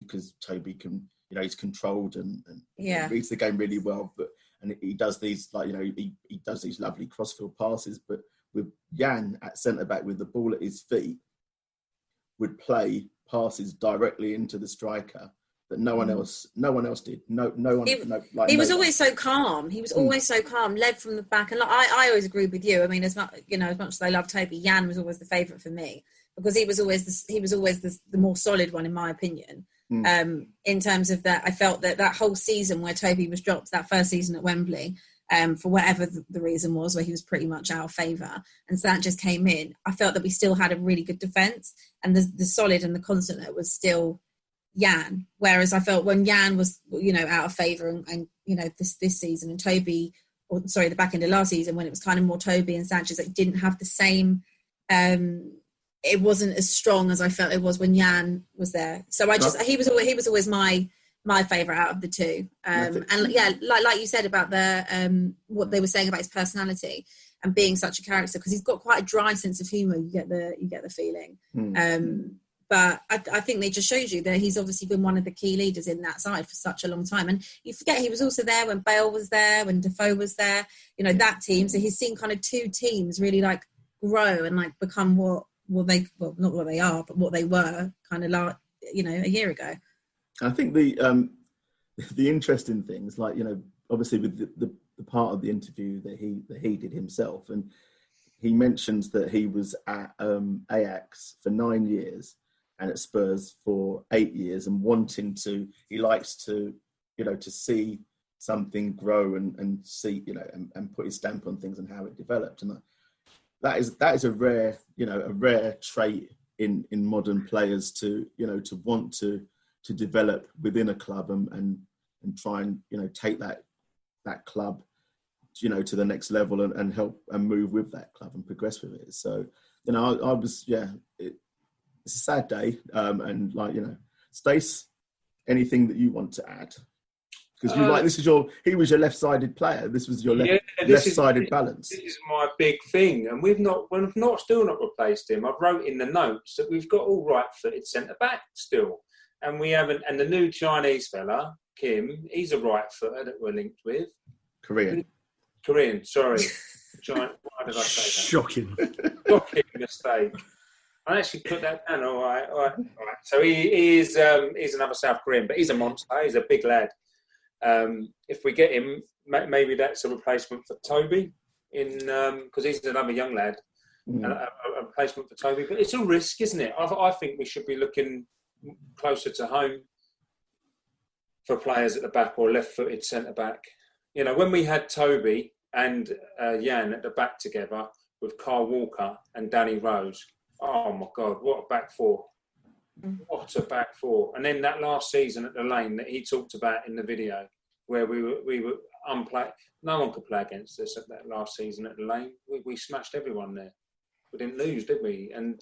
because Toby can, he's controlled and reads the game really well. And he does these, he does these lovely crossfield passes. But with Jan at centre back with the ball at his feet, would play passes directly into the striker that no one else did. No one. He was always so calm. He was always so calm, led from the back. And I always agreed with you. I mean, as much as I love Toby, Jan was always the favourite for me because he was always the more solid one in my opinion. In terms of that, I felt that whole season where Toby was dropped, that first season at Wembley, for whatever the reason was, where he was pretty much out of favour, and Sanchez came in, I felt that we still had a really good defence, and the solid and the constant that was still Jan. Whereas I felt when Jan was, out of favour, and this season, and Toby, the back end of last season, when it was kind of more Toby and Sanchez, that didn't have the same. It wasn't as strong as I felt it was when Jan was there. So he was always my favourite out of the two. And yeah, like you said about the what they were saying about his personality and being such a character, because he's got quite a dry sense of humour. You get the feeling. But I think they just shows you that he's obviously been one of the key leaders in that side for such a long time. And you forget he was also there when Bale was there, when Defoe was there. That team. So he's seen kind of two teams really grow and become not what they are, but what they were kind of a year ago. I think the interesting things, obviously with the part of the interview that he did himself, and he mentions that he was at Ajax for 9 years and at Spurs for 8 years, and he likes to see something grow and see, and put his stamp on things and how it developed. And that is a rare trait in modern players to want to develop within a club and try and take that club to the next level and help and move with that club and progress with it. So I was it's a sad day, and Stace, anything that you want to add? Because he was your left-sided player. This was your left-sided balance. This is my big thing, and we've still not replaced him. I've wrote in the notes that we've got all right-footed centre back still, and we haven't. And the new Chinese fella, Kim, he's a right-footer that we're linked with. Korean, sorry. Why did I say that? Shocking mistake. I actually put that down. All right. So he is another South Korean, but he's a monster. He's a big lad. If we get him, maybe that's a replacement for Toby, because he's another young lad, and a replacement for Toby. But it's a risk, isn't it? I think we should be looking closer to home for players at the back or left-footed centre-back. When we had Toby and Jan at the back together with Kyle Walker and Danny Rose, oh my God, what a back four. What a back four. And then that last season at the Lane that he talked about in the video, where we were unplayed. No one could play against us at that last season at the Lane. We smashed everyone there. We didn't lose, did we? And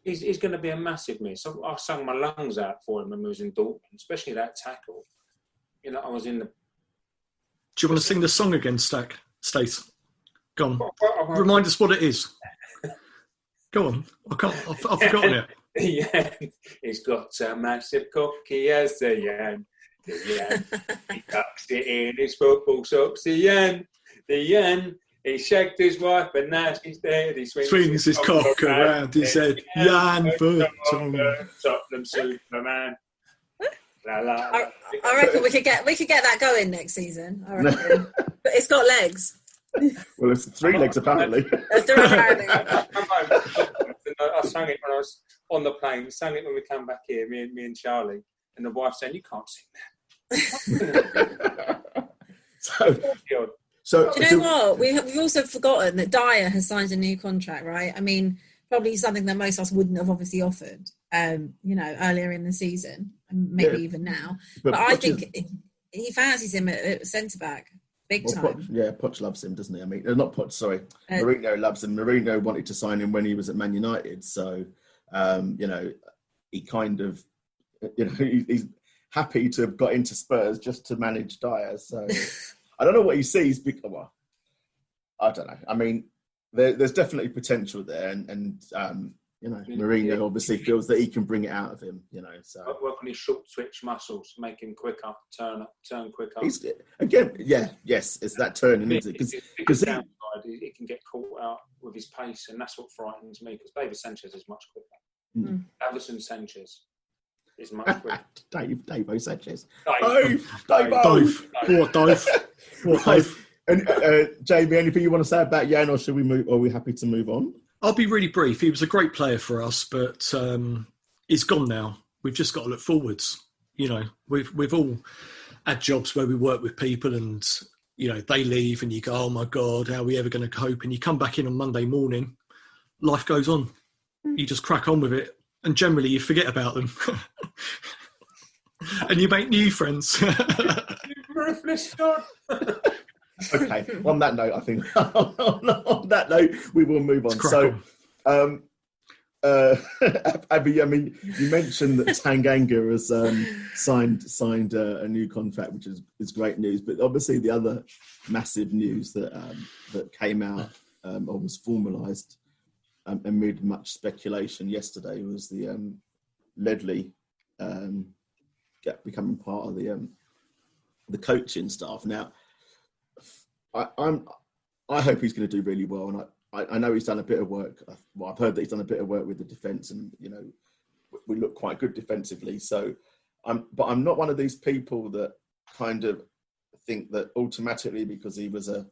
he's going to be a massive miss. I sung my lungs out for him when we was in Dortmund, especially that tackle. I was in the... Do you want to sing the song again, Stace? Go on. Remind us what it is. Go on. I've forgotten it. Yeah, he's got a massive cocky as a Jan. The Jan, he tucks it in his football socks. The Jan, he shagged his wife and now she's dead. He swings his cock around his head. Jan Vertonghen, Tottenham Superman. I reckon we could get that going next season. I reckon, but it's got legs. Well, it's 3 legs apparently. I sang it when I was on the plane. Sang it when we came back here, me and Charlie, and the wife saying, "You can't sing that." So do you know what? We've also forgotten that Dyer has signed a new contract, right? I mean, probably something that most of us wouldn't have obviously offered, earlier in the season, and maybe even now. But I think he fancies him at centre back. Big time. Poch loves him, doesn't he? I mean, not Poch, sorry. Mourinho loves him. Mourinho wanted to sign him when he was at Man United. So, he kind of, he's happy to have got into Spurs just to manage Dyer. So, I don't know what he sees. Well, I don't know. I mean, there's definitely potential there. And You know, Mourinho obviously feels that he can bring it out of him. You know, so work on his short switch muscles, make him quicker, turn quicker. It's that turning, isn't it? Because he can get caught out with his pace, and that's what frightens me. Because David Sanchez is much quicker. Davison Sanchez is much quicker. Dave Sanchez. Dave. And Jamie, anything you want to say about Jan, or should we move? Or are we happy to move on? I'll be really brief. He was a great player for us, but he's gone now. We've just got to look forwards. You know, we've all had jobs where we work with people, and you know they leave, and you go, "Oh my God, how are we ever going to cope?" And you come back in on Monday morning, life goes on. You just crack on with it, and generally you forget about them, and you make new friends. Ruthless God. Okay. On that note, I think on that note we will move on. So, Abbi, I mean, you mentioned that Tanganga has signed a new contract, which is great news. But obviously, the other massive news that came out or was formalised amid much speculation yesterday was the Ledley becoming part of the coaching staff. Now, I hope he's going to do really well, and I know he's done a bit of work. Well, I've heard that he's done a bit of work with the defence, and you know, we look quite good defensively. So, but I'm not one of these people that kind of think that automatically because he was a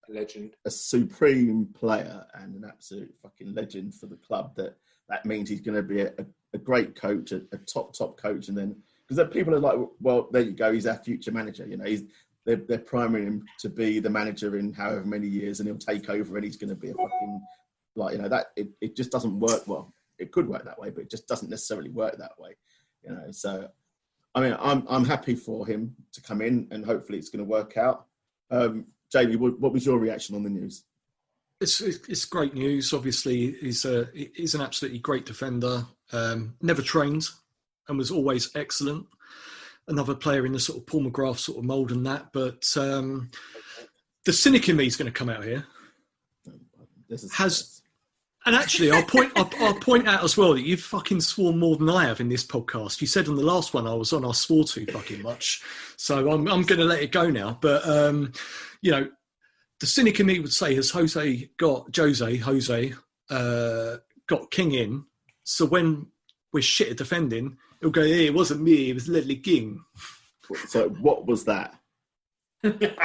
legend, a supreme player, and an absolute fucking legend for the club, that means he's going to be a great coach, a top coach, and then because people are like, well, there you go, he's our future manager. You know, they're priming him to be the manager in however many years, and he'll take over, and he's going to be a fucking, like, you know, that it just doesn't work. Well, it could work that way, but it just doesn't necessarily work that way, you know. So, I mean, I'm happy for him to come in, and hopefully it's going to work out. Jamie, what was your reaction on the news? It's great news. Obviously, he's an absolutely great defender. Never trained, and was always excellent. Another player in the sort of Paul McGrath sort of mould and that, but the cynic in me is going to come out here. And actually, I'll point out as well that you've fucking sworn more than I have in this podcast. You said on the last one I was on, I swore too fucking much, so I'm going to let it go now. But you know, the cynic in me would say, has Jose got King in? So when we're shit at defending, he'll go, hey, it wasn't me, it was Ledley King. So what was that? It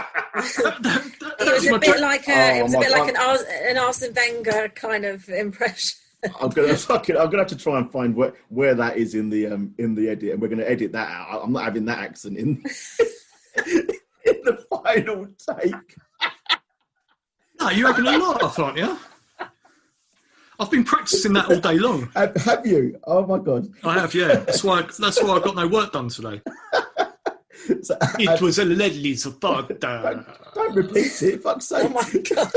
was a bit like an Arsene Wenger kind of impression. I'm gonna have to try and find where that is in the edit, and we're gonna edit that out. I'm not having that accent in the final take. No, you're having a laugh, aren't you? I've been practicing that all day long. Have you? Oh my God! I have, yeah. That's why I got no work done today. So, it was a Ledley's fault. Don't repeat it, fuck's sake! Oh my God!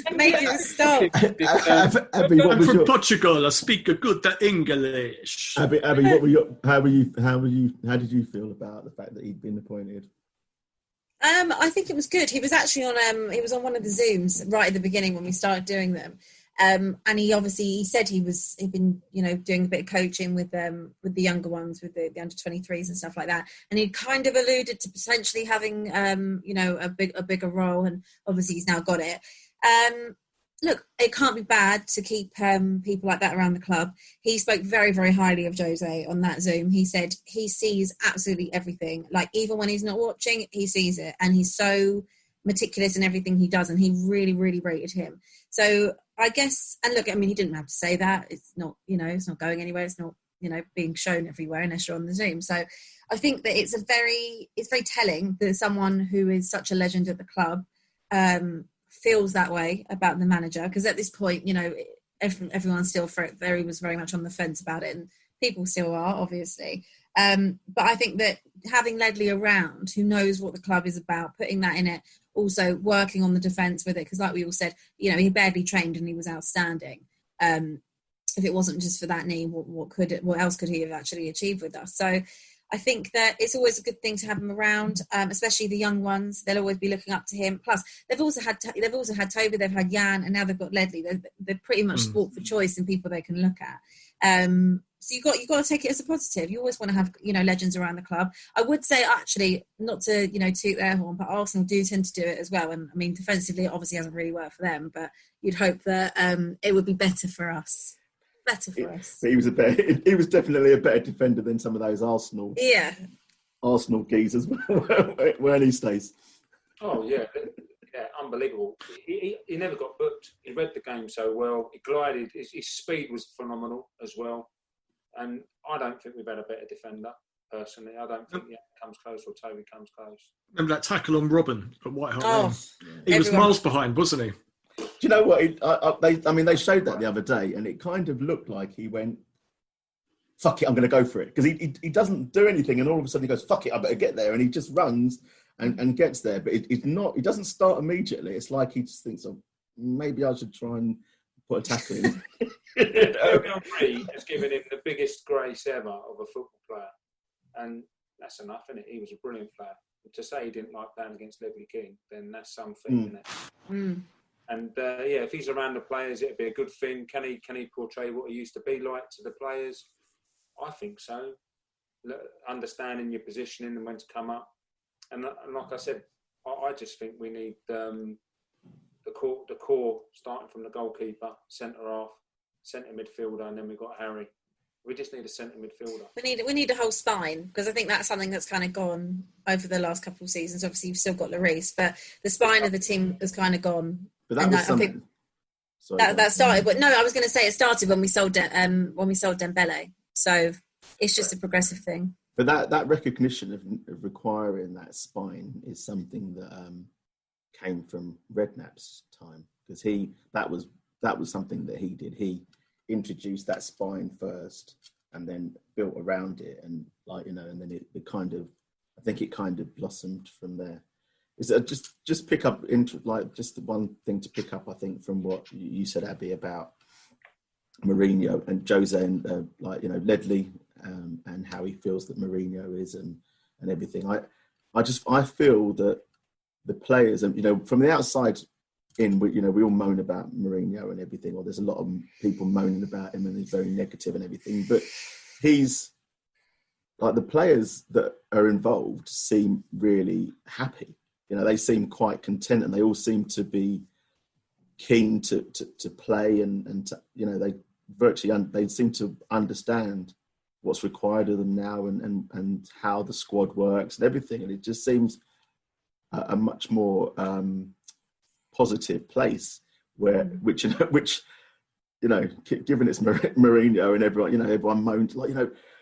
I made you stop. Abbi, I'm from Portugal. I speak good English. Abbi, how did you feel about the fact that he'd been appointed? I think it was good. He was actually on. He was on one of the Zooms right at the beginning when we started doing them. And he said he'd been, you know, doing a bit of coaching with the younger ones, with the under 23s and stuff like that. And he kind of alluded to potentially having, you know, a bigger role. And obviously he's now got it. Look, it can't be bad to keep people like that around the club. He spoke very, very highly of Jose on that Zoom. He said he sees absolutely everything. Like, even when he's not watching, he sees it. And he's so meticulous in everything he does. And he really, really rated him. So I guess, and look, I mean, he didn't have to say that. It's not, you know, it's not going anywhere. It's not, you know, being shown everywhere unless you're on the Zoom. So I think that it's very telling that someone who is such a legend at the club feels that way about the manager. Because at this point, you know, everyone's still was very much on the fence about it, and people still are, obviously. But I think that having Ledley around, who knows what the club is about, putting that in it, also working on the defence with it, because like we all said, you know, he barely trained and he was outstanding. If it wasn't just for that knee, what else could he have actually achieved with us? So I think that it's always a good thing to have him around, especially the young ones. They'll always be looking up to him. Plus, they've also had Toby, they've had Jan, and now they've got Ledley. They're pretty much sport for choice and people they can look at. So you got to take it as a positive. You always want to have legends around the club. I would say, actually, not to toot their horn, but Arsenal do tend to do it as well. And I mean, defensively, it obviously hasn't really worked for them, but you'd hope that it would be better for us. But he was definitely a better defender than some of those Arsenal geezers, weren't he, Stace? Oh yeah, unbelievable. He never got booked. He read the game so well. He glided. His speed was phenomenal as well. And I don't think we've had a better defender, personally. I don't think Jan comes close or Toby comes close. Remember that tackle on Robin at White Hart Lane? He was miles behind, wasn't he? Do you know what? They showed that the other day, and it kind of looked like he went, fuck it, I'm going to go for it. Because he doesn't do anything, and all of a sudden he goes, fuck it, I better get there. And he just runs and gets there. But he doesn't start immediately. It's like he just thinks, oh, maybe I should try and put a tackle in. Henry has given him the biggest grace ever of a football player. And that's enough, isn't it? He was a brilliant player. To say he didn't like playing against Ledley King, then that's something, isn't it? Mm. And if he's around the players, it'd be a good thing. Can he portray what he used to be like to the players? I think so. Understanding your positioning and when to come up. And like I said, I just think we need the core starting from the goalkeeper, centre half, centre midfielder, and then we've got Harry. We just need a centre midfielder. We need a whole spine, because I think that's something that's kind of gone over the last couple of seasons. Obviously, you've still got Lloris, but the spine of the team has kind of gone. But that was something. That started. But no, I was going to say it started when we sold Dembele. So it's just a progressive thing. But that recognition of requiring that spine is something that came from Redknapp's time, because that was something that he did. He introduced that spine first and then built around it, and and then it kind of, I think it kind of blossomed from there. Is it just pick up into just the one thing to pick up, I think, from what you said, Abby, about Mourinho and Jose and Ledley, and how he feels that Mourinho is and everything. I feel that the players, and from the outside in, we all moan about Mourinho and everything, or there's a lot of people moaning about him and he's very negative and everything, but he's like, the players that are involved seem really happy. They seem quite content, and they all seem to be keen to play, and they seem to understand what's required of them now, and how the squad works and everything. And it just seems a much more positive place which given it's Mourinho and everyone moaned,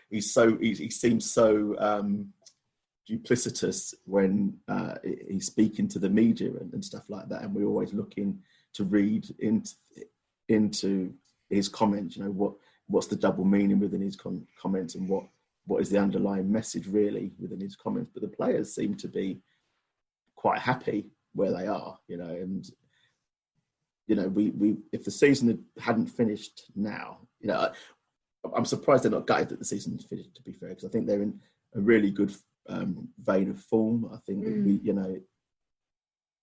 he seems so duplicitous when he's speaking to the media and stuff like that, and we're always looking to read into his comments. What's the double meaning within his comments, and what is the underlying message really within his comments. But the players seem to be quite happy where they are, and we if the season hadn't finished now, I'm surprised they're not gutted that the season's finished, to be fair, because I think they're in a really good vein of form. I think that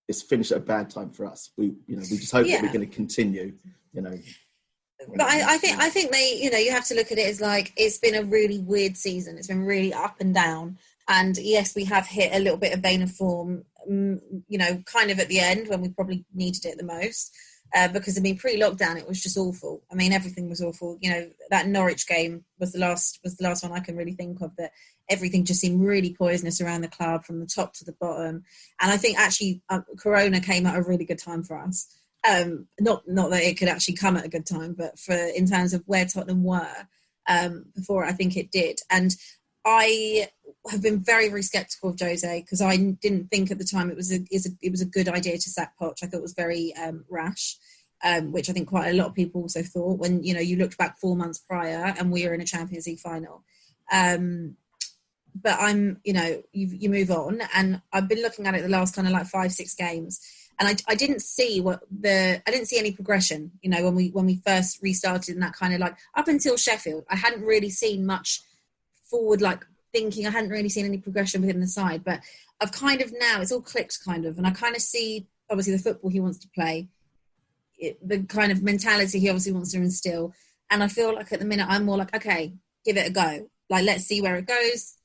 it's finished at a bad time for us. We just hope that we're going to continue. But I think they, you have to look at it as it's been a really weird season. It's been really up and down. And yes, we have hit a little bit of vein of form, kind of at the end when we probably needed it the most. Because pre-lockdown it was just awful. Everything was awful. That Norwich game was the last one I can really think of, that everything just seemed really poisonous around the club from the top to the bottom. And I think actually Corona came at a really good time for us. Not that it could actually come at a good time, but in terms of where Tottenham were before, I think it did. And I have been very, very sceptical of Jose, because I didn't think at the time it was a good idea to sack Poch. I thought it was very rash, which I think quite a lot of people also thought when you looked back 4 months prior and we were in a Champions League final. But you move on, and I've been looking at it the last kind of 5-6 games, and I didn't see any progression. When we first restarted in that kind of up until Sheffield, I hadn't really seen much forward thinking I hadn't really seen any progression within the side, but I've kind of now, it's all clicked kind of, and I kind of see, obviously, the football he wants to play, the kind of mentality he obviously wants to instill. And I feel like at the minute I'm more like, okay, give it a go. Like, let's see where it goes.